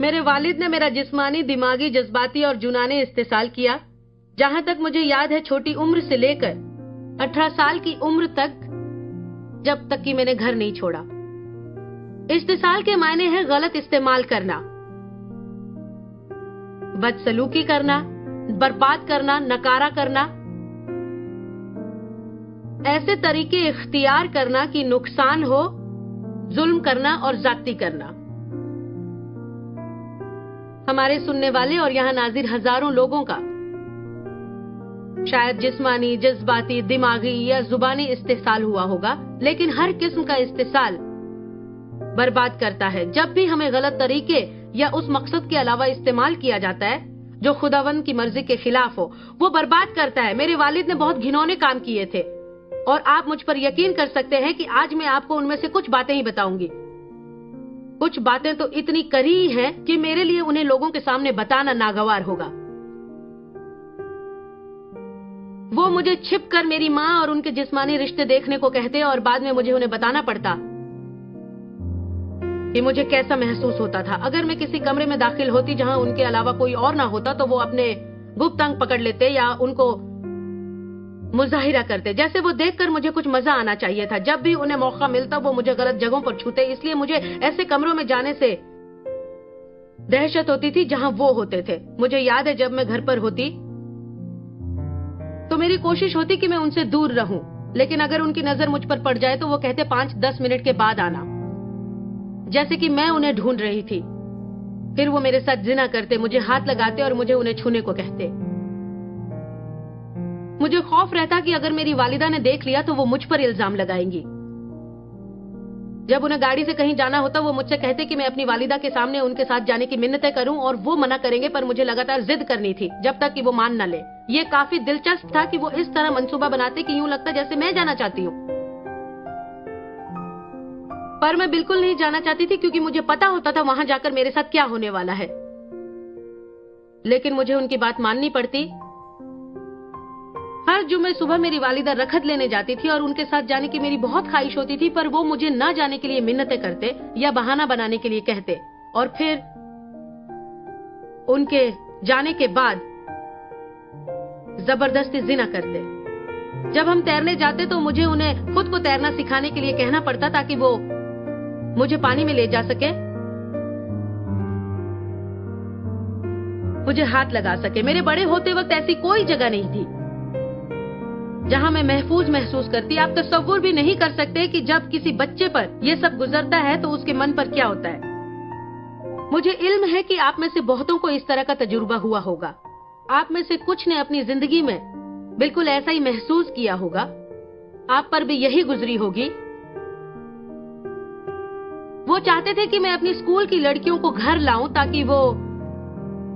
मेरे वालिद ने मेरा जिस्मानी, दिमागी, जज्बाती और जुनानी इस्तेसाल किया। जहां तक मुझे याद है, छोटी उम्र से लेकर 18 साल की उम्र तक, जब तक कि मैंने घर नहीं छोड़ा। इस्तेसाल के मायने हैं गलत इस्तेमाल करना, बदसलूकी करना, बर्बाद करना, नकारा करना, ऐसे तरीके इख्तियार करना कि नुकसान हो, जुल्म करना और जाती करना। हमारे सुनने वाले और यहां नाजिर हजारों लोगों का शायद जिस्मानी, जज्बाती, दिमागी या जुबानी इस्तेसाल हुआ होगा, लेकिन हर किस्म का इस्तेसाल बर्बाद करता है। जब भी हमें गलत तरीके या उस मकसद के अलावा इस्तेमाल किया जाता है जो खुदावंद की मर्जी के खिलाफ हो, वो बर्बाद करता है। मेरे वालिद ने बहुत घिनौने काम किए थे और आप मुझ पर यकीन कर सकते हैं कि आज मैं आपको उनमें से कुछ बातें ही बताऊंगी। कुछ बातें तो इतनी करी हैं कि मेरे लिए उन्हें लोगों के सामने बताना नागवार होगा। वो मुझे छिपकर मेरी माँ और उनके जिस्मानी रिश्ते देखने को कहते और बाद में मुझे उन्हें बताना पड़ता कि मुझे कैसा महसूस होता था। अगर मैं किसी कमरे में दाखिल होती जहां उनके अलावा कोई और ना होता, तो वो अपने गुप्त अंग पकड़ लेते या उनको मुजाहिरा करते, जैसे वो देखकर मुझे कुछ मजा आना चाहिए था। जब भी उन्हें मौका मिलता वो मुझे गलत जगहों पर छूते, इसलिए मुझे ऐसे कमरों में जाने से दहशत होती थी जहां वो होते थे। मुझे याद है जब मैं घर पर होती तो मेरी कोशिश होती कि मैं उनसे दूर रहूं, लेकिन अगर उनकी नजर मुझ पर पड़ जाए तो वो कहते 5-10 मिनट के बाद आना, जैसे कि मैं उन्हें ढूंढ रही थी। फिर वो मेरे साथ जिना करते, मुझे हाथ लगाते और मुझे उन्हें छूने को कहते। मुझे खौफ रहता कि अगर मेरी वालिदा ने देख लिया तो वो मुझ पर इल्जाम लगाएंगी। जब उन्हें गाड़ी से कहीं जाना होता वो मुझसे कहते कि मैं अपनी वालिदा के सामने उनके साथ जाने की मिन्नतें करूं और वो मना करेंगे, पर मुझे लगातार जिद करनी थी जब तक कि वो मान न ले। ये काफी दिलचस्प था कि वो इस तरह मंसूबा बनाते कि यूं लगता जैसे मैं जाना चाहती हूँ, पर मैं बिल्कुल नहीं जाना चाहती थी क्योंकि मुझे पता होता था वहां जाकर मेरे साथ क्या होने वाला है। लेकिन मुझे उनकी बात माननी पड़ती। हर जुम्मे सुबह मेरी वालिदा रखत लेने जाती थी और उनके साथ जाने की मेरी बहुत ख्वाहिश होती थी, पर वो मुझे ना जाने के लिए मिन्नतें करते या बहाना बनाने के लिए कहते और फिर उनके जाने के बाद जबरदस्ती जिना करते। जब हम तैरने जाते तो मुझे उन्हें खुद को तैरना सिखाने के लिए कहना पड़ता ताकि वो मुझे पानी में ले जा सके, मुझे हाथ लगा सके। मेरे बड़े होते वक्त ऐसी कोई जगह नहीं थी जहां मैं महफूज महसूस करती। आप तसव्वुर भी नहीं कर सकते कि जब किसी बच्चे पर यह सब गुजरता है तो उसके मन पर क्या होता है। मुझे इल्म है कि आप में से बहुतों को इस तरह का तजुर्बा हुआ होगा। आप में से कुछ ने अपनी जिंदगी में बिल्कुल ऐसा ही महसूस किया होगा। आप पर भी यही गुजरी होगी। वो चाहते थे कि मैं अपनी स्कूल की लड़कियों को घर लाऊं ताकि वो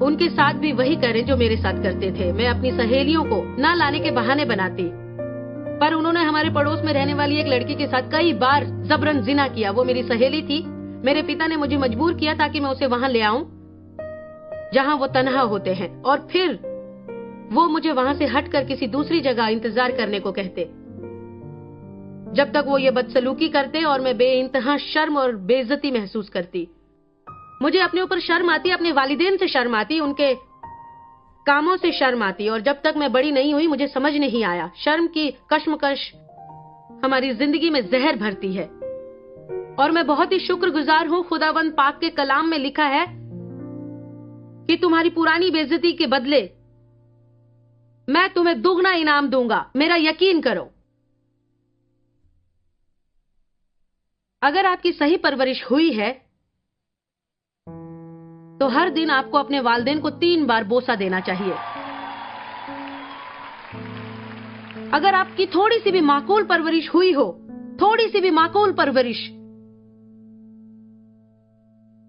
उनके साथ भी वही करें जो मेरे साथ करते थे। मैं अपनी सहेलियों को ना लाने के बहाने बनाती, पर उन्होंने हमारे पड़ोस में रहने वाली एक लड़की के साथ कई बार जबरन जिना किया। वो मेरी सहेली थी। मेरे पिता ने मुझे मजबूर किया ताकि मैं उसे वहां ले आऊं जहां वो तन्हा होते हैं, और फिर वो मुझे वहां से हटकर किसी दूसरी जगह इंतजार करने को कहते जब तक वो ये बदसलूकी करते, और मैं बेइंतहा शर्म और बेइज्जती महसूस करती। मुझे अपने ऊपर शर्म आती, अपने वालिदैन से शर्म आती, उनके कामों से शर्म आती, और जब तक मैं बड़ी नहीं हुई मुझे समझ नहीं आया शर्म की कश्मकश हमारी जिंदगी में जहर भरती है। और मैं बहुत ही शुक्रगुजार हूं, खुदावंद पाक के कलाम में लिखा है कि तुम्हारी पुरानी बेइज्जती के बदले मैं तुम्हें दुगना इनाम दूंगा। मेरा यकीन करो। अगर आपकी सही परवरिश हुई है तो हर दिन आपको अपने वालिदैन को 3 बार बोसा देना चाहिए। अगर आपकी थोड़ी सी भी माकूल परवरिश हुई हो, थोड़ी सी भी माकूल परवरिश,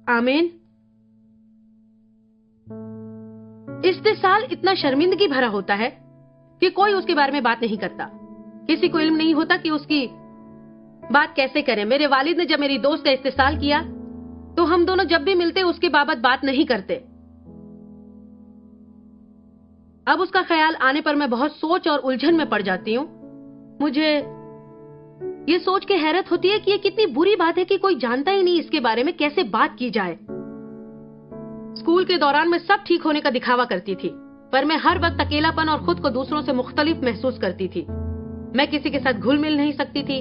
आमीन। इस्तेसाल इतना शर्मिंदगी भरा होता है कि कोई उसके बारे में बात नहीं करता। किसी को इल्म नहीं होता कि उसकी बात कैसे करें। मेरे वालिद ने जब मेरी दोस्त का इस्तेसाल किया तो हम दोनों जब भी मिलते उसके बाबत बात नहीं करते। अब उसका ख्याल आने पर मैं बहुत सोच और उलझन में पड़ जाती हूँ। मुझे ये सोच के हैरत होती है कि ये कितनी बुरी बात है कि कोई जानता ही नहीं इसके बारे में कैसे बात की जाए। स्कूल के दौरान मैं सब ठीक होने का दिखावा करती थी, पर मैं हर वक्त अकेलापन और खुद को दूसरों से मुख्तलिफ महसूस करती थी। मैं किसी के साथ घुल मिल नहीं सकती थी।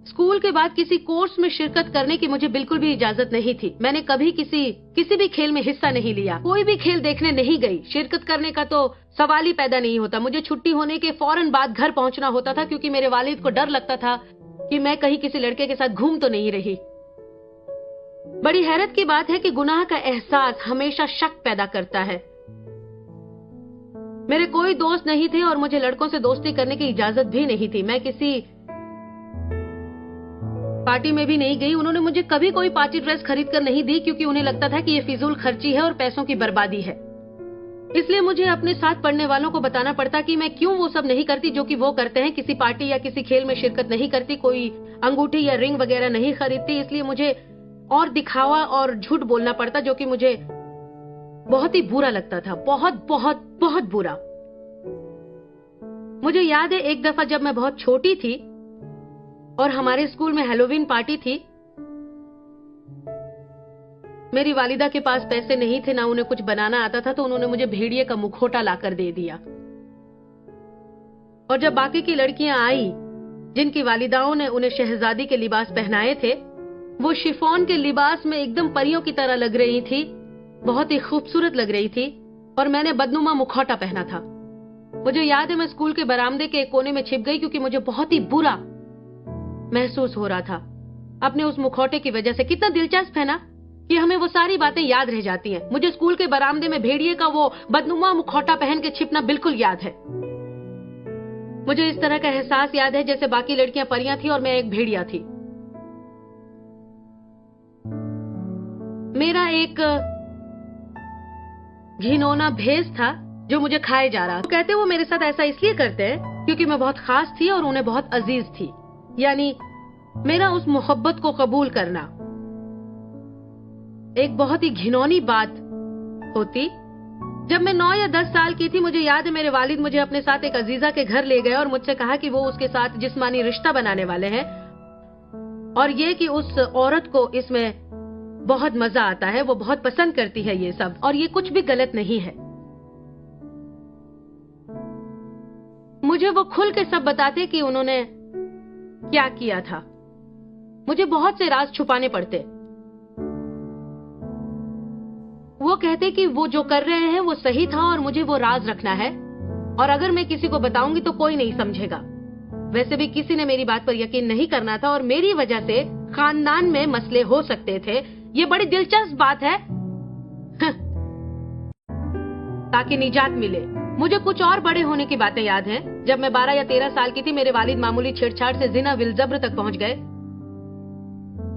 स्कूल के बाद किसी कोर्स में शिरकत करने की मुझे बिल्कुल भी इजाजत नहीं थी। मैंने कभी किसी भी खेल में हिस्सा नहीं लिया, कोई भी खेल देखने नहीं गई। शिरकत करने का तो सवाल ही पैदा नहीं होता। मुझे छुट्टी होने के फौरन बाद घर पहुंचना होता था, क्योंकि मेरे वालिद को डर लगता था कि मैं कहीं किसी लड़के के साथ घूम तो नहीं रही। बड़ी हैरत की बात है कि गुनाह का एहसास हमेशा शक पैदा करता है। मेरे कोई दोस्त नहीं थे और मुझे लड़कों से दोस्ती करने की इजाजत भी नहीं थी। मैं किसी पार्टी में भी नहीं गई। उन्होंने मुझे कभी कोई पार्टी ड्रेस खरीद कर नहीं दी, क्योंकि उन्हें लगता था कि ये फिजूल खर्ची है और पैसों की बर्बादी है। इसलिए मुझे अपने साथ पढ़ने वालों को बताना पड़ता कि मैं क्यों वो सब नहीं करती जो कि वो करते हैं। किसी पार्टी या किसी खेल में शिरकत नहीं करती, कोई अंगूठी या रिंग वगैरह नहीं खरीदती। इसलिए मुझे और दिखावा और झूठ बोलना पड़ता, जो कि मुझे बहुत ही बुरा लगता था। बहुत बहुत बहुत बुरा। मुझे याद है एक दफा जब मैं बहुत छोटी थी और हमारे स्कूल में हैलोवीन पार्टी थी। मेरी वालिदा के पास पैसे नहीं थे, ना उन्हें कुछ बनाना आता था, तो उन्होंने मुझे भेड़िए का मुखौटा लाकर दे दिया। और जब बाकी की लड़कियां आई जिनकी वालिदाओं ने उन्हें शहजादी के लिबास पहनाए थे, वो शिफॉन के लिबास में एकदम परियों की तरह लग रही थी, बहुत ही खूबसूरत लग रही थी। और मैंने बदनुमा मुखौटा पहना था। मुझे याद है मैं स्कूल के बरामदे के एक कोने में छिप गई, क्योंकि मुझे बहुत ही बुरा महसूस हो रहा था अपने उस मुखौटे की वजह से। कितना दिलचस्प है ना कि हमें वो सारी बातें याद रह जाती हैं। मुझे स्कूल के बरामदे में भेड़िए का वो बदनुमा मुखौटा पहन के छिपना बिल्कुल याद है। मुझे इस तरह का एहसास याद है जैसे बाकी लड़कियां परियां थी और मैं एक भेड़िया थी। मेरा एक घिनौना भेस था जो मुझे खाए जा रहा। कहते वो मेरे साथ ऐसा इसलिए करते हैं क्योंकि मैं बहुत खास थी और उन्हें बहुत अजीज थी। यानी मेरा उस मोहब्बत को कबूल करना एक बहुत ही घिनौनी बात होती। जब मैं 9 या 10 साल की थी, मुझे याद है मेरे वालिद मुझे अपने साथ एक अजीजा के घर ले गए और मुझसे कहा कि वो उसके साथ जिस्मानी रिश्ता बनाने वाले हैं, और ये कि उस औरत को इसमें बहुत मजा आता है, वो बहुत पसंद करती है ये सब, और ये कुछ भी गलत नहीं है। मुझे वो खुल के सब बताते कि उन्होंने क्या किया था। मुझे बहुत से राज छुपाने पड़ते। वो कहते कि वो जो कर रहे हैं वो सही था और मुझे वो राज रखना है, और अगर मैं किसी को बताऊंगी तो कोई नहीं समझेगा। वैसे भी किसी ने मेरी बात पर यकीन नहीं करना था और मेरी वजह से खानदान में मसले हो सकते थे। ये बड़ी दिलचस्प बात है ताकि निजात मिले। मुझे कुछ और बड़े होने की बातें याद हैं। जब मैं 12 या 13 साल की थी, मेरे वालिद मामूली छेड़छाड़ से जिना विल जब्र तक पहुंच गए।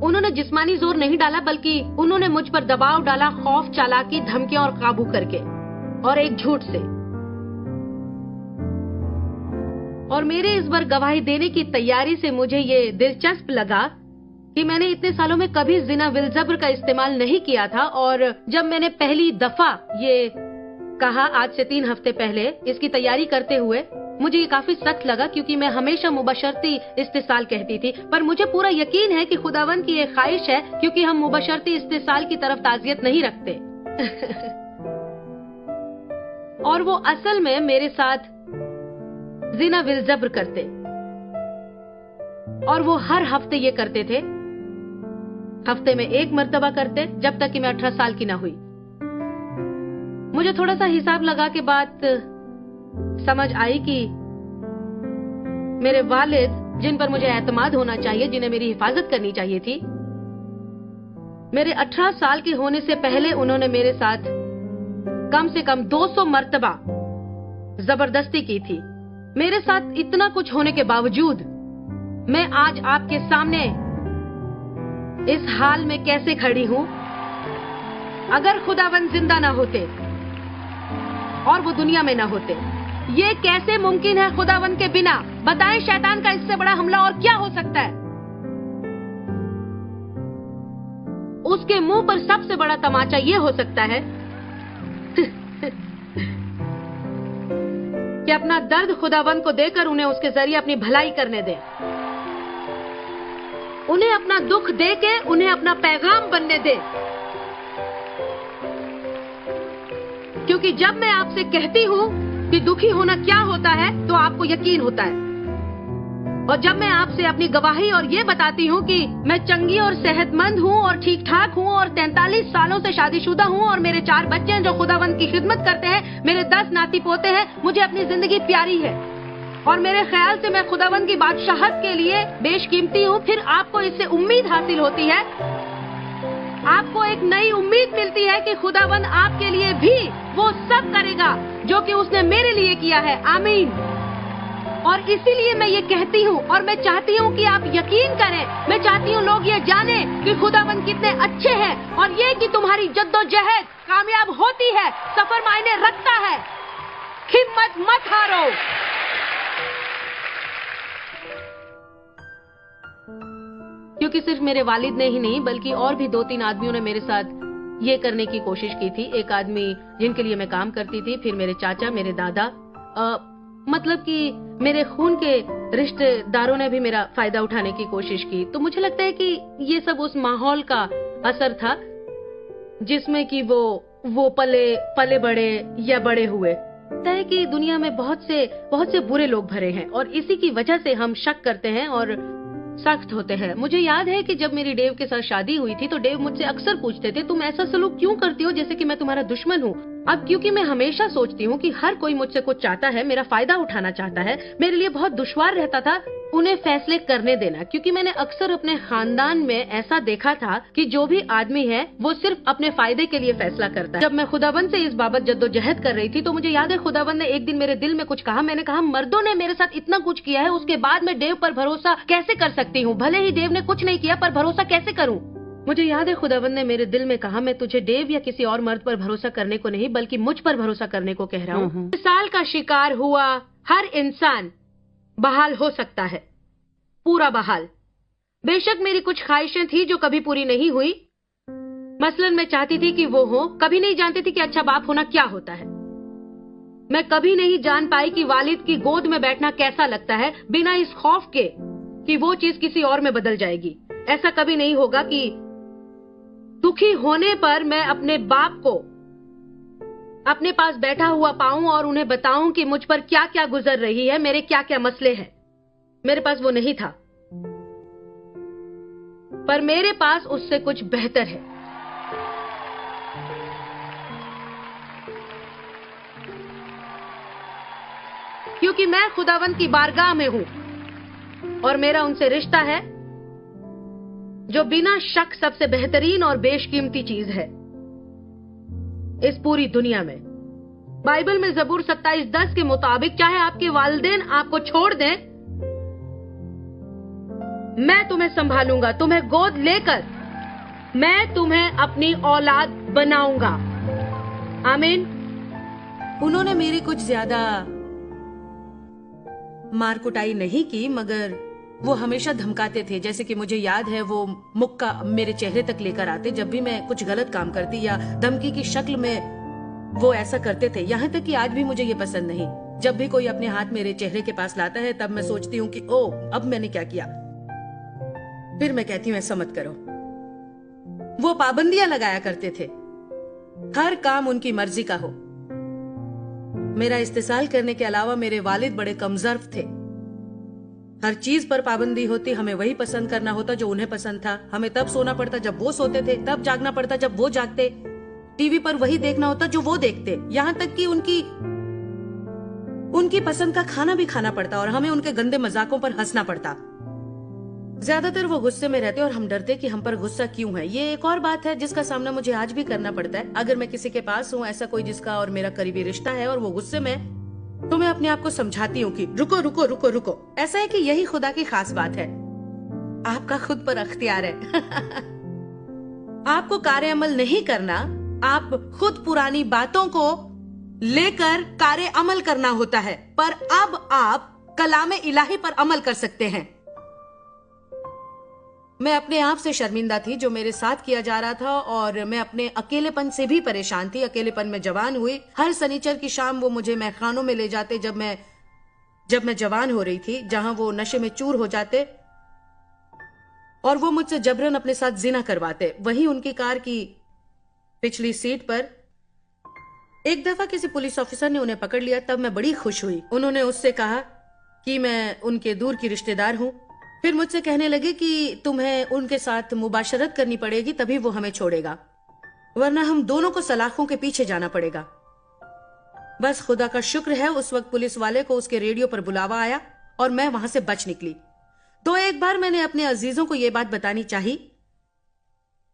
उन्होंने जिस्मानी जोर नहीं डाला, बल्कि उन्होंने मुझ पर दबाव डाला, खौफ, चालाकी, धमकियां और काबू करके, और एक झूठ से। और मेरे इस बार गवाही देने की तैयारी से मुझे ये दिलचस्प लगा कि मैंने इतने सालों में कभी जिना विल जब्र का इस्तेमाल नहीं किया था। और जब मैंने पहली दफा ये कहा आज से 3 हफ्ते पहले, इसकी तैयारी करते हुए, मुझे ये काफी सख्त लगा, क्योंकि मैं हमेशा मुबशरती इस्तिसाल कहती थी। पर मुझे पूरा यकीन है कि खुदावन की ये ख्वाहिश है, क्योंकि हम मुबशरती इस्तिसाल की तरफ ताज़ियत नहीं रखते और वो असल में मेरे साथ जिना विल जब्र करते, और वो हर हफ्ते ये करते थे। हफ्ते में 1 मर्तबा करते, जब तक कि मैं 18 साल की ना हुई। मुझे थोड़ा सा हिसाब लगा के बात समझ आई कि मेरे वालिद, जिन पर मुझे एतमाद होना चाहिए, जिन्हें मेरी हिफाजत करनी चाहिए थी, मेरे 18 साल के होने से पहले उन्होंने मेरे साथ कम से कम 200 मर्तबा जबरदस्ती की थी। मेरे साथ इतना कुछ होने के बावजूद मैं आज आपके सामने इस हाल में कैसे खड़ी हूं? अगर खुदावन जिंदा ना होते और वो दुनिया में ना होते, ये कैसे मुमकिन है खुदावन के बिना? बताएं, शैतान का इससे बड़ा हमला और क्या हो सकता है? उसके मुंह पर सबसे बड़ा तमाचा ये हो सकता है कि अपना दर्द खुदावन को देकर उन्हें उसके जरिए अपनी भलाई करने दे। उन्हें अपना दुख दे के उन्हें अपना पैगाम बनने दे। क्योंकि जब मैं आपसे कहती हूँ कि दुखी होना क्या होता है तो आपको यकीन होता है, और जब मैं आपसे अपनी गवाही और ये बताती हूँ कि मैं चंगी और सेहतमंद हूँ और ठीक ठाक हूँ और 43 सालों से शादीशुदा हूँ और मेरे 4 बच्चे हैं जो खुदावंद की खिदमत करते हैं, मेरे 10 नाती पोते हैं, मुझे अपनी जिंदगी प्यारी है और मेरे ख्याल से मैं खुदावंद की बादशाहत के लिए बेशकीमती हूँ, फिर आपको इससे उम्मीद हासिल होती है, आपको एक नई उम्मीद मिलती है कि खुदावंद आपके लिए भी वो सब करेगा जो कि उसने मेरे लिए किया है। आमीन। और इसीलिए मैं ये कहती हूँ और मैं चाहती हूँ कि आप यकीन करें, मैं चाहती हूँ लोग ये जाने कि खुदावंद कितने अच्छे हैं और ये कि तुम्हारी जद्दोजहद कामयाब होती है, सफर मायने रखता है, हिम्मत मत हारो। क्योंकि सिर्फ मेरे वालिद ने ही नहीं बल्कि और भी 2-3 आदमियों ने मेरे साथ ये करने की कोशिश की थी। एक आदमी जिनके लिए मैं काम करती थी, फिर मेरे चाचा, मेरे दादा, मतलब कि मेरे खून के रिश्तेदारों ने भी मेरा फायदा उठाने की कोशिश की। तो मुझे लगता है कि ये सब उस माहौल का असर था जिसमें कि वो पले बड़े या बड़े हुए। लगता है कि दुनिया में बहुत से बुरे लोग भरे हैं और इसी की वजह से हम शक करते हैं और सख्त होते हैं। मुझे याद है कि जब मेरी डेव के साथ शादी हुई थी तो डेव मुझसे अक्सर पूछते थे, तुम ऐसा सलूक क्यों करती हो जैसे कि मैं तुम्हारा दुश्मन हूँ। अब क्योंकि मैं हमेशा सोचती हूँ कि हर कोई मुझसे कुछ चाहता है, मेरा फायदा उठाना चाहता है, मेरे लिए बहुत दुश्वार रहता था उन्हें फैसले करने देना, क्योंकि मैंने अक्सर अपने खानदान में ऐसा देखा था कि जो भी आदमी है वो सिर्फ अपने फायदे के लिए फैसला करता है। जब मैं खुदावंद से इस बाबत जद्दोजहद कर रही थी तो मुझे याद है खुदावंद ने एक दिन मेरे दिल में कुछ कहा। मैंने कहा, मर्दों ने मेरे साथ इतना कुछ किया है, उसके बाद मैं डेव पर भरोसा कैसे कर सकती हूँ? भले ही डेव ने कुछ नहीं किया पर भरोसा कैसे करूँ? मुझे याद है खुदावंद ने मेरे दिल में कहा, मैं तुझे डेव या किसी और मर्द पर भरोसा करने को नहीं बल्कि मुझ पर भरोसा करने को कह रहा हूँ। साल का शिकार हुआ हर इंसान बहाल हो सकता है, पूरा बहाल। बेशक मेरी कुछ ख्वाहिशें थी जो कभी पूरी नहीं हुई। मसलन मैं चाहती थी कि वो हो, कभी नहीं जानती थी कि अच्छा बाप होना क्या होता है। मैं कभी नहीं जान पाई कि वालिद की गोद में बैठना कैसा लगता है बिना इस खौफ के कि वो चीज किसी और में बदल जाएगी। ऐसा कभी नहीं होगा कि दुखी होने पर मैं अपने बाप को अपने पास बैठा हुआ पाऊं और उन्हें बताऊं कि मुझ पर क्या क्या गुजर रही है, मेरे क्या क्या मसले हैं। मेरे पास वो नहीं था, पर मेरे पास उससे कुछ बेहतर है। क्योंकि मैं खुदावंद की बारगाह में हूं और मेरा उनसे रिश्ता है जो बिना शक सबसे बेहतरीन और बेशकीमती चीज है इस पूरी दुनिया में। बाइबल में ज़बूर 27:10 के मुताबिक चाहे आपके वालिदैन आपको छोड़ दें, मैं तुम्हें संभालूंगा, तुम्हें गोद लेकर मैं तुम्हें अपनी औलाद बनाऊंगा। आमीन। उन्होंने मेरी कुछ ज्यादा मार कुटाई नहीं की, मगर वो हमेशा धमकाते थे। जैसे कि मुझे याद है वो मुक्का मेरे चेहरे तक लेकर आते जब भी मैं कुछ गलत काम करती या धमकी की शक्ल में वो ऐसा करते थे। यहाँ तक कि आज भी मुझे ये पसंद नहीं। जब भी कोई अपने हाथ मेरे चेहरे के पास लाता है तब मैं सोचती हूँ कि ओ अब मैंने क्या किया। फिर मैं कहती हूँ ऐसा मत करो। वो पाबंदियां लगाया करते थे, हर काम उनकी मर्जी का हो। मेरा इस्तेसाल करने के अलावा मेरे वालिद बड़े कमजर्फ थे। हर चीज पर पाबंदी होती, हमें वही पसंद करना होता जो उन्हें पसंद था। हमें तब सोना पड़ता जब वो सोते थे, तब जागना पड़ता जब वो जागते। टीवी पर वही देखना होता जो वो देखते। यहाँ तक कि उनकी पसंद का खाना भी खाना पड़ता और हमें उनके गंदे मजाकों पर हंसना पड़ता। ज्यादातर वो गुस्से में रहते और हम डरते कि हम पर गुस्सा क्यों है। ये एक और बात है जिसका सामना मुझे आज भी करना पड़ता है। अगर मैं किसी के पास हूँ, ऐसा कोई जिसका और मेरा करीबी रिश्ता है, और वो गुस्से में, तो मैं अपने आप को समझाती हूँ कि रुको रुको रुको रुको। ऐसा है कि यही खुदा की खास बात है, आपका खुद पर अख्तियार है। आपको कार्य अमल नहीं करना, आप खुद पुरानी बातों को लेकर कार्य अमल करना होता है। पर अब आप कलामे इलाही पर अमल कर सकते हैं। मैं अपने आप से शर्मिंदा थी जो मेरे साथ किया जा रहा था, और मैं अपने अकेलेपन से भी परेशान थी। अकेलेपन में जवान हुई। हर शनिचर की शाम वो मुझे मैखानों में ले जाते जब मैं जवान हो रही थी, जहां वो नशे में चूर हो जाते, और वो मुझसे जबरन अपने साथ जिना करवाते। वहीं उनकी कार की पिछली सीट पर एक दफा किसी पुलिस ऑफिसर ने उन्हें पकड़ लिया, तब मैं बड़ी खुश हुई। उन्होंने उससे कहा कि मैं उनके दूर की रिश्तेदार हूँ। फिर मुझसे कहने लगे कि तुम्हें उनके साथ मुबाशरत करनी पड़ेगी, तभी वो हमें छोड़ेगा, वरना हम दोनों को सलाखों के पीछे जाना पड़ेगा। बस खुदा का शुक्र है उस वक्त पुलिस वाले को उसके रेडियो पर बुलावा आया और मैं वहां से बच निकली। तो एक बार मैंने अपने अजीजों को यह बात बतानी चाही,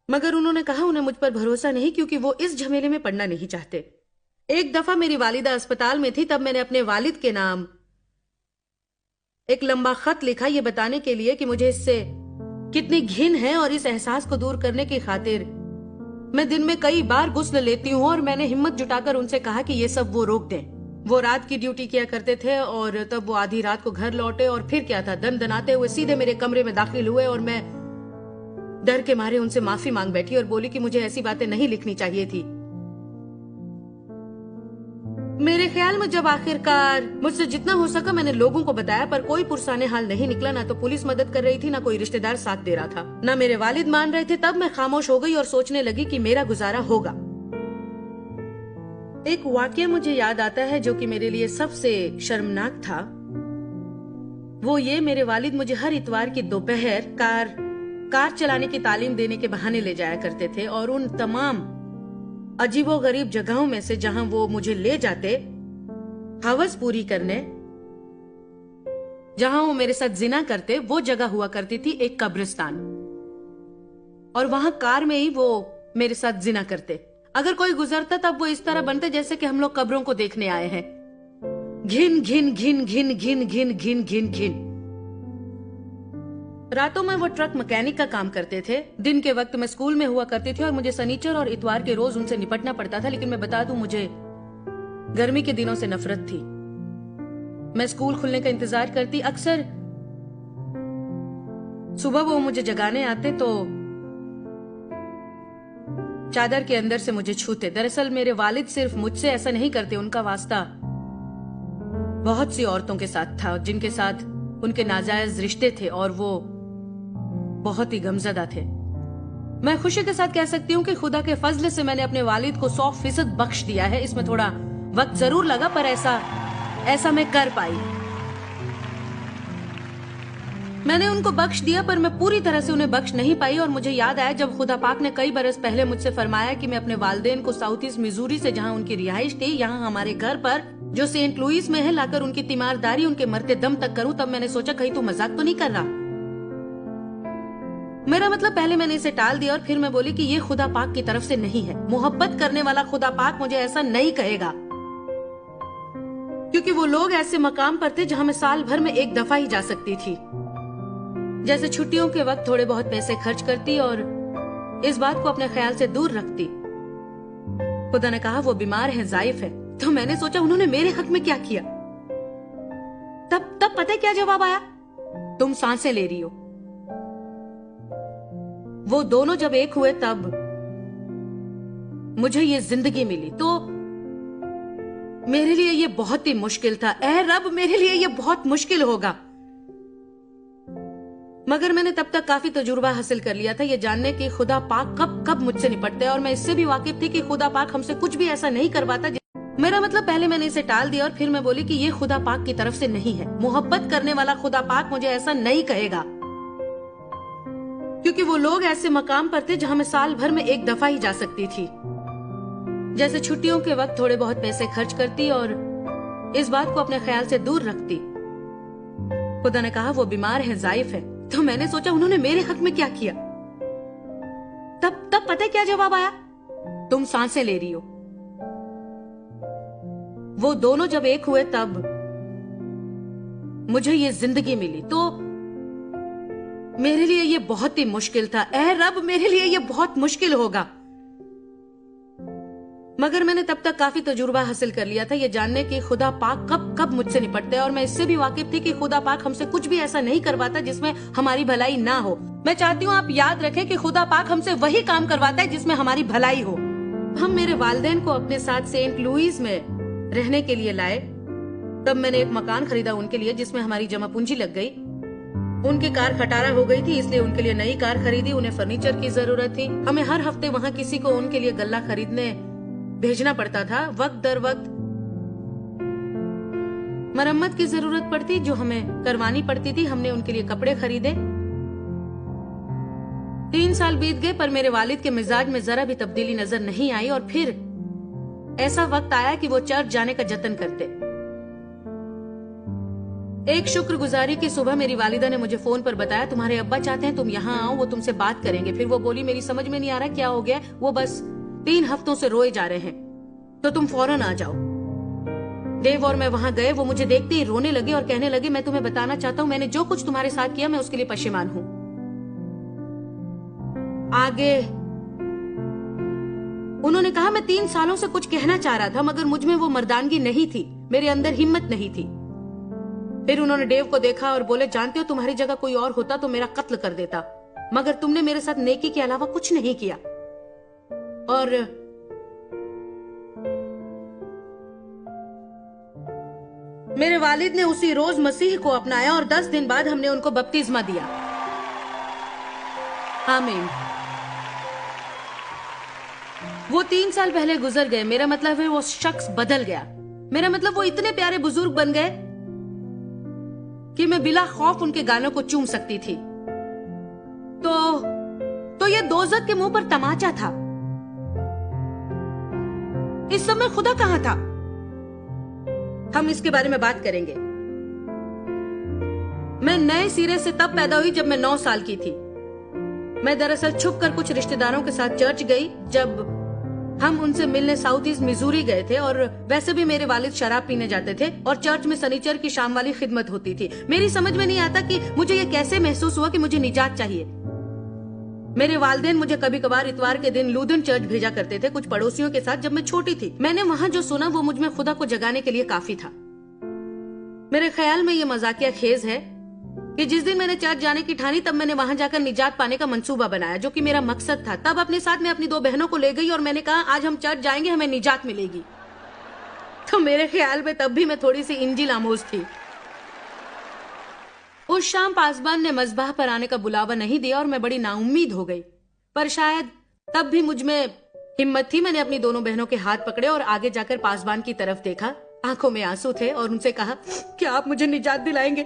मगर उन्होंने कहा उन्हें मुझ पर भरोसा नहीं, क्योंकि वो इस झमेले में पड़ना नहीं चाहते। एक दफा मेरी वालिदा अस्पताल में थी, तब मैंने अपने वालिद के नाम एक लंबा खत लिखा, यह बताने के लिए कि मुझे इससे कितनी घिन है, और इस एहसास को दूर करने की खातिर मैं दिन में कई बार गुस्ल लेती हूँ। और मैंने हिम्मत जुटाकर उनसे कहा कि ये सब वो रोक दें। वो रात की ड्यूटी किया करते थे और तब वो आधी रात को घर लौटे और फिर क्या था, दनाते हुए सीधे मेरे कमरे में दाखिल हुए और मैं डर के मारे उनसे माफी मांग बैठी और बोली कि मुझे ऐसी बातें नहीं लिखनी चाहिए थी। मेरे ख्याल में जब आखिरकार मुझसे जितना हो सका मैंने लोगों को बताया, पर कोई पुरसाने हाल नहीं निकला। ना तो पुलिस मदद कर रही थी, ना कोई रिश्तेदार साथ दे रहा था, ना मेरे वालिद मान रहे थे। तब मैं खामोश हो गई और सोचने लगी कि मेरा गुजारा होगा। एक वाकया मुझे याद आता है जो कि मेरे लिए सबसे शर्मनाक था। वो ये, मेरे वालिद मुझे हर इतवार की दोपहर कार चलाने की तालीम देने के बहाने ले जाया करते थे, और उन तमाम अजीबो गरीब जगहों में से जहां वो मुझे ले जाते हवस पूरी करने, जहां वो मेरे साथ जिना करते, वो जगह हुआ करती थी एक कब्रिस्तान, और वहां कार में ही वो मेरे साथ जिना करते। अगर कोई गुजरता तब वो इस तरह बनते जैसे कि हम लोग कब्रों को देखने आए हैं। घिन घिन घिन घिन घिन घिन घिन घिन घिन। रातों में वो ट्रक मैकेनिक का काम करते थे। दिन के वक्त मैं स्कूल में हुआ करती थी और मुझे शनिचर और इतवार के रोज उनसे निपटना पड़ता था। लेकिन मैं बता दूं, मुझे गर्मी के दिनों से नफरत थी। मैं स्कूल खुलने का इंतजार करती। अक्सर सुबह वो मुझे जगाने आते तो चादर के अंदर से मुझे छूते। दरअसल मेरे वालिद सिर्फ मुझसे ऐसा नहीं करते, उनका वास्ता बहुत सी औरतों के साथ था जिनके साथ उनके नाजायज रिश्ते थे, और वो बहुत ही गमजदा थे। मैं खुशी के साथ कह सकती हूँ कि खुदा के फजल से मैंने अपने वालिद को 100% बख्श दिया है। इसमें थोड़ा वक्त जरूर लगा, पर ऐसा मैं कर पाई। मैंने उनको बख्श दिया, पर मैं पूरी तरह से उन्हें बख्श नहीं पाई। और मुझे याद आया जब खुदा पाक ने कई बरस पहले मुझसे फरमाया कि मैं अपने वालिदैन को साउथ ईस्ट मिजूरी से, जहाँ उनकी रिहाइश थी, यहाँ हमारे घर पर जो सेंट लुइस में है, लाकर उनकी तीमारदारी उनके मरते दम तक करूं। तब मैंने सोचा कहीं तू मजाक तो नहीं कर रहा। मेरा मतलब, पहले मैंने इसे टाल दिया और फिर मैं बोली कि ये खुदा पाक की तरफ से नहीं है। मोहब्बत करने वाला खुदा पाक मुझे ऐसा नहीं कहेगा, क्योंकि वो लोग ऐसे मकाम पर थे जहां मैं साल भर में एक दफा ही जा सकती थी। जैसे छुट्टियों के वक्त थोड़े बहुत पैसे खर्च करती और इस बात को अपने ख्याल से दूर रखती। खुदा ने कहा वो बीमार है, जाइफ है। तो मैंने सोचा उन्होंने मेरे हक में क्या किया। तब पता है क्या जवाब आया? तुम सांसें ले रही हो। वो दोनों जब एक हुए तब मुझे ये जिंदगी मिली। तो मेरे लिए ये बहुत ही मुश्किल था। ऐ रब, मेरे लिए ये बहुत मुश्किल होगा। मगर मैंने तब तक काफी तजुर्बा हासिल कर लिया था ये जानने की खुदा पाक कब मुझसे निपटते हैं, और मैं इससे भी वाकिफ थी कि खुदा पाक हमसे कुछ भी ऐसा नहीं करवाता। मेरा मतलब, पहले मैंने इसे टाल दिया और फिर मैं बोली कि ये खुदा पाक की तरफ से नहीं है। मोहब्बत करने वाला खुदा पाक मुझे ऐसा नहीं कहेगा, क्योंकि वो लोग ऐसे मकाम पर थे जहां मैं साल भर में एक दफा ही जा सकती थी। जैसे छुट्टियों के वक्त थोड़े बहुत पैसे खर्च करती और इस बात को अपने ख्याल से दूर रखती। खुदा ने कहा वो बीमार है, जाइफ है। तो मैंने सोचा उन्होंने मेरे हक में क्या किया। तब पता है क्या जवाब आया? तुम सांसें ले रही हो। वो दोनों जब एक हुए तब मुझे ये जिंदगी मिली। तो मेरे लिए ये बहुत ही मुश्किल था। ऐ रब, मेरे लिए ये बहुत मुश्किल होगा। मगर मैंने तब तक काफी तजुर्बा हासिल कर लिया था ये जानने की खुदा पाक कब मुझसे निपटते हैं, और मैं इससे भी वाकिफ थी कि खुदा पाक हमसे कुछ भी ऐसा नहीं करवाता जिसमें हमारी भलाई ना हो। मैं चाहती हूँ आप याद रखें कि खुदा पाक हमसे वही काम करवाता है जिसमें हमारी भलाई हो। हम मेरे वालिदैन को अपने साथ सेंट लुइस में रहने के लिए लाए। तब मैंने एक मकान खरीदा उनके लिए, जिसमें हमारी जमा पूंजी लग गई। उनकी कार खटारा हो गई थी, इसलिए उनके लिए नई कार खरीदी। उन्हें फर्नीचर की जरूरत थी। हमें हर हफ्ते वहाँ किसी को उनके लिए गल्ला खरीदने भेजना पड़ता था। वक्त दर वक्त मरम्मत की जरूरत पड़ती जो हमें करवानी पड़ती थी। हमने उनके लिए कपड़े खरीदे। 3 साल बीत गए पर मेरे वालिद के मिजाज में जरा भी तब्दीली नजर नहीं आई और फिर ऐसा वक्त आया कि वो चर्च जाने का जतन करते। एक शुक्रगुजारी की सुबह मेरी वालिदा ने मुझे फोन पर बताया, तुम्हारे अब्बा चाहते हैं तुम यहाँ आओ, वो तुमसे बात करेंगे। फिर वो बोली, मेरी समझ में नहीं आ रहा क्या हो गया, वो बस 3 हफ्तों से रोए जा रहे हैं, तो तुम फौरन आ जाओ। देव और मैं वहां गए। वो मुझे देखते ही रोने लगे और कहने लगे, मैं तुम्हें बताना चाहता हूँ मैंने जो कुछ तुम्हारे साथ किया मैं उसके लिए पशेमान हूँ। आगे उन्होंने कहा, मैं 3 सालों से कुछ कहना चाह रहा था मगर मुझ में वो मर्दानगी नहीं थी, मेरे अंदर हिम्मत नहीं थी। फिर उन्होंने देव को देखा और बोले, जानते हो तुम्हारी जगह कोई और होता तो मेरा कत्ल कर देता, मगर तुमने मेरे साथ नेकी के अलावा कुछ नहीं किया। और मेरे वालिद ने उसी रोज मसीह को अपनाया और 10 दिन बाद हमने उनको बपतिस्मा दिया। आमीन। वो 3 साल पहले गुजर गए। मेरा मतलब है वो शख्स बदल गया। मेरा मतलब वो इतने प्यारे बुजुर्ग बन गए कि मैं बिला खौफ उनके गालों को चूम सकती थी। तो ये दोज़ख के मुंह पर तमाचा था। इस समय खुदा कहां था? हम इसके बारे में बात करेंगे। मैं नए सिरे से तब पैदा हुई जब मैं 9 साल की थी। मैं दरअसल छुपकर कुछ रिश्तेदारों के साथ चर्च गई जब हम उनसे मिलने साउथ ईस्ट मिजूरी गए थे। और वैसे भी मेरे वालिद शराब पीने जाते थे और चर्च में शनिचर की शाम वाली खिदमत होती थी। मेरी समझ में नहीं आता कि मुझे ये कैसे महसूस हुआ कि मुझे निजात चाहिए। मेरे वालिदैन मुझे कभी कभार इतवार के दिन लूदन चर्च भेजा करते थे कुछ पड़ोसियों के साथ जब मैं छोटी थी। मैंने वहां जो सुना वो मुझ में खुदा को जगाने के लिए काफी था। मेरे ख्याल में ये मजाकिया खेज है कि जिस दिन मैंने चर्च जाने की ठानी तब मैंने वहां जाकर निजात पाने का मंसूबा बनाया, जो कि मेरा मकसद था। तब अपने साथ में अपनी 2 बहनों को ले गई और मैंने कहा, आज हम चर्च जाएंगे, हमें निजात मिलेगी। तो मेरे ख्याल में तब भी मैं थोड़ी सी इंजिल आमोज थी। उस शाम पासबान ने मस्बाह पर आने का बुलावा नहीं दिया और मैं बड़ी नाउम्मीद हो गई। पर शायद तब भी मुझ में हिम्मत थी। मैंने अपनी दोनों बहनों के हाथ पकड़े और आगे जाकर पासबान की तरफ देखा। आंखों में आंसू थे और उनसे कहा, क्या आप मुझे निजात दिलाएंगे?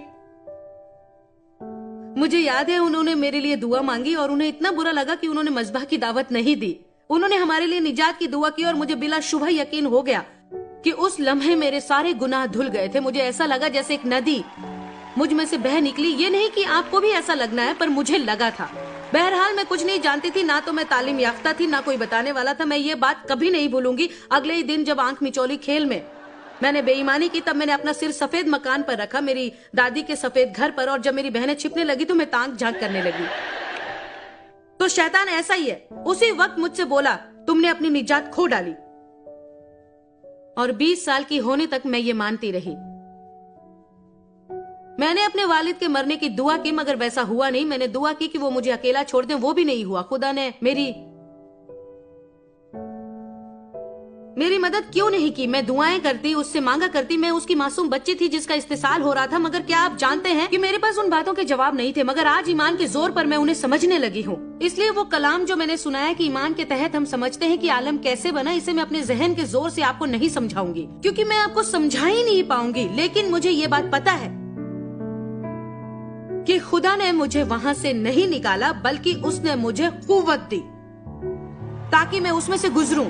मुझे याद है उन्होंने मेरे लिए दुआ मांगी और उन्हें इतना बुरा लगा कि उन्होंने मस्बाह की दावत नहीं दी। उन्होंने हमारे लिए निजात की दुआ की और मुझे बिला शुबह यकीन हो गया कि उस लम्हे मेरे सारे गुनाह धुल गए थे। मुझे ऐसा लगा जैसे एक नदी मुझ में से बह निकली। ये नहीं कि आपको भी ऐसा लगना है, पर मुझे लगा था। बहरहाल मैं कुछ नहीं जानती थी, ना तो मैं तालीम याफ्ता थी, ना कोई बताने वाला था। मैं ये बात कभी नहीं भूलूंगी। अगले ही दिन जब आंख मिचौली खेल में मैंने बेईमानी की, तब मैंने अपना सिर सफेद मकान पर रखा, मेरी दादी के सफेद घर पर, और जब मेरी बहनें छिपने लगी तो मैं ताक झांक करने लगी। तो शैतान ऐसा ही है। उसी वक्त मुझसे बोला, तुमने अपनी निजात खो डाली। और 20 साल की होने तक मैं ये मानती रही। मैंने अपने वालिद के मरने की दुआ की मगर वैसा हुआ नहीं। मैंने दुआ की कि वो मुझे अकेला छोड़ दें, वो भी नहीं हुआ। खुदा ने मेरी मदद क्यों नहीं की? मैं दुआएं करती, उससे मांगा करती। मैं उसकी मासूम बच्ची थी जिसका इस्तेसाल हो रहा था। मगर क्या आप जानते हैं कि मेरे पास उन बातों के जवाब नहीं थे, मगर आज ईमान के जोर पर मैं उन्हें समझने लगी हूँ। इसलिए वो कलाम जो मैंने सुनाया कि ईमान के तहत हम समझते हैं कि आलम कैसे बना, इसे मैं अपने जहन के जोर से आपको नहीं समझाऊंगी, क्योंकि मैं आपको समझा ही नहीं पाऊंगी। लेकिन मुझे ये बात पता है कि खुदा ने मुझे वहां से नहीं निकाला, बल्कि उसने मुझे कुव्वत दी ताकि मैं उसमें से गुजरूं।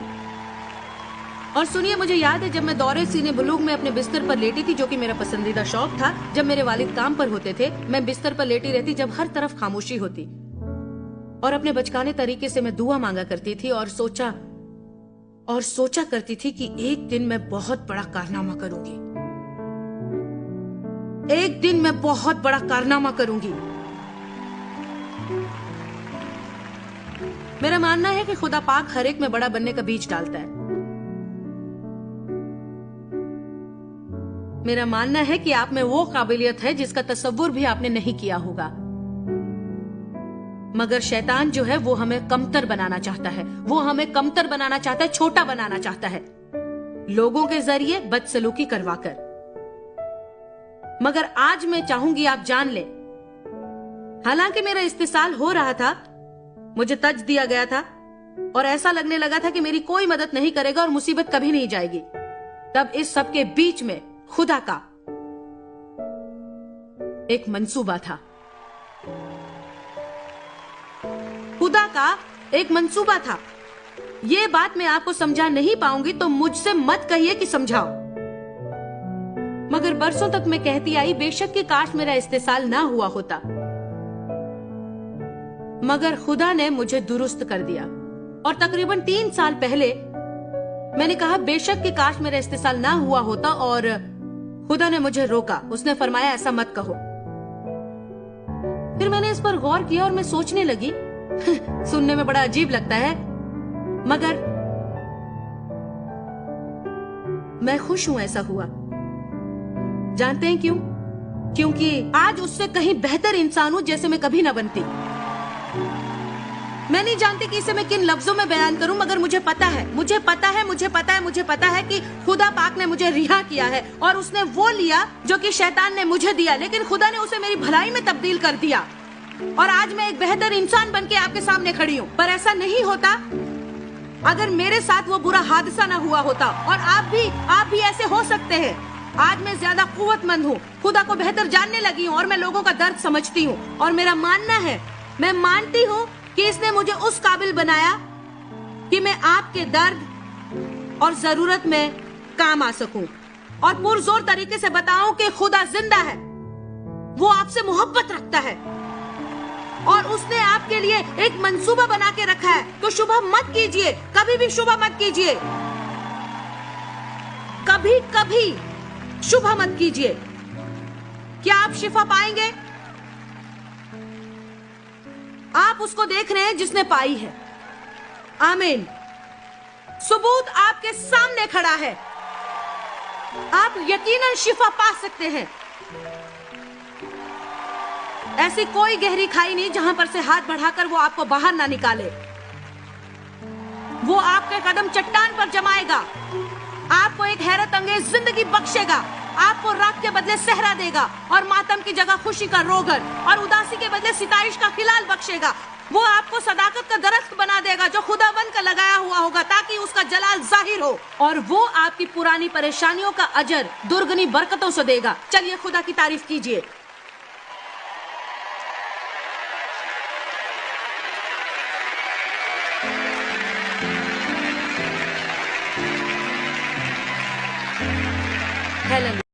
और सुनिए, मुझे याद है जब मैं दौरे सीने बुलूग में अपने बिस्तर पर लेटी थी, जो कि मेरा पसंदीदा शौक था। जब मेरे वालिद काम पर होते थे, मैं बिस्तर पर लेटी रहती जब हर तरफ खामोशी होती, और अपने बचकाने तरीके से मैं दुआ मांगा करती थी और सोचा करती थी कि एक दिन मैं बहुत बड़ा कारनामा करूंगी। एक दिन मैं बहुत बड़ा कारनामा करूंगी। मेरा मानना है कि खुदा पाक हर एक में बड़ा बनने का बीज डालता है। मेरा मानना है कि आप में वो काबिलियत है जिसका तसव्वुर भी आपने नहीं किया होगा। मगर शैतान जो है वो हमें कमतर बनाना चाहता है। वो हमें कमतर बनाना चाहता है, छोटा बनाना चाहता है, लोगों के जरिए बदसलूकी करवाकर। मगर आज मैं चाहूंगी आप जान लें, हालांकि मेरा इस्तिसाल हो रहा था, मुझे तज दिया गया था, और ऐसा लगने लगा था कि मेरी कोई मदद नहीं करेगा और मुसीबत कभी नहीं जाएगी। तब इस सब के बीच में खुदा का एक मंसूबा था। खुदा का एक मंसूबा था। ये बात मैं आपको समझा नहीं पाऊंगी तो मुझसे मत कहिए कि समझाओ। मगर बरसों तक मैं कहती आई, बेशक कि काश मेरा इस्तेसाल ना हुआ होता। मगर खुदा ने मुझे दुरुस्त कर दिया और तकरीबन 3 साल पहले मैंने कहा, बेशक कि काश मेरा इस्तेसाल ना हुआ होता, और खुदा ने मुझे रोका। उसने फरमाया, ऐसा मत कहो। फिर मैंने इस पर गौर किया और मैं सोचने लगी सुनने में बड़ा अजीब लगता है, मगर मैं खुश हूं ऐसा हुआ। जानते हैं क्यों? क्योंकि आज उससे कहीं बेहतर इंसान हूं जैसे मैं कभी ना बनती। मैं नहीं जानती कि इसे मैं किन लफ्जों में बयान करूं, मगर मुझे पता है कि खुदा पाक ने मुझे रिहा किया है और उसने वो लिया जो कि शैतान ने मुझे दिया, लेकिन खुदा ने उसे मेरी भलाई में तब्दील कर दिया और आज मैं एक बेहतर इंसान बनके आपके सामने खड़ी हूं। पर ऐसा नहीं होता अगर मेरे साथ वो बुरा हादसा ना हुआ होता, और आप भी ऐसे हो सकते हैं। आज मैं ज्यादा कुव्वतमंद हूँ, खुदा को बेहतर जानने लगी हूँ और मैं लोगों का दर्द समझती हूँ, और मेरा मानना है, मैं मानती हूँ कि इसने मुझे उस काबिल बनाया कि मैं आपके दर्द और जरूरत में काम आ सकूं और पुरजोर तरीके से बताऊं कि खुदा जिंदा है, वो आपसे मोहब्बत रखता है और उसने आपके लिए एक मंसूबा बना के रखा है। तो शुभ मत कीजिए, कभी भी शुभ मत कीजिए, कभी शुभ मत कीजिए। क्या आप शिफा पाएंगे? आप उसको देख रहे हैं जिसने पाई है। आमीन। सबूत आपके सामने खड़ा है, आप यकीनन शिफा पा सकते हैं। ऐसी कोई गहरी खाई नहीं जहां पर से हाथ बढ़ाकर वो आपको बाहर ना निकाले। वो आपके कदम चट्टान पर जमाएगा, आपको एक हैरत अंगेज जिंदगी बख्शेगा, आपको राख के बदले सहरा देगा और मातम की जगह खुशी का रोगन और उदासी के बदले सितारिश का खिलाल बख्शेगा। वो आपको सदाकत का दरख्त बना देगा जो खुदाबंद का लगाया हुआ होगा, ताकि उसका जलाल जाहिर हो, और वो आपकी पुरानी परेशानियों का अजर दुर्गनी बरकतों से देगा। चलिए खुदा की तारीफ कीजिए। हेलेलुया।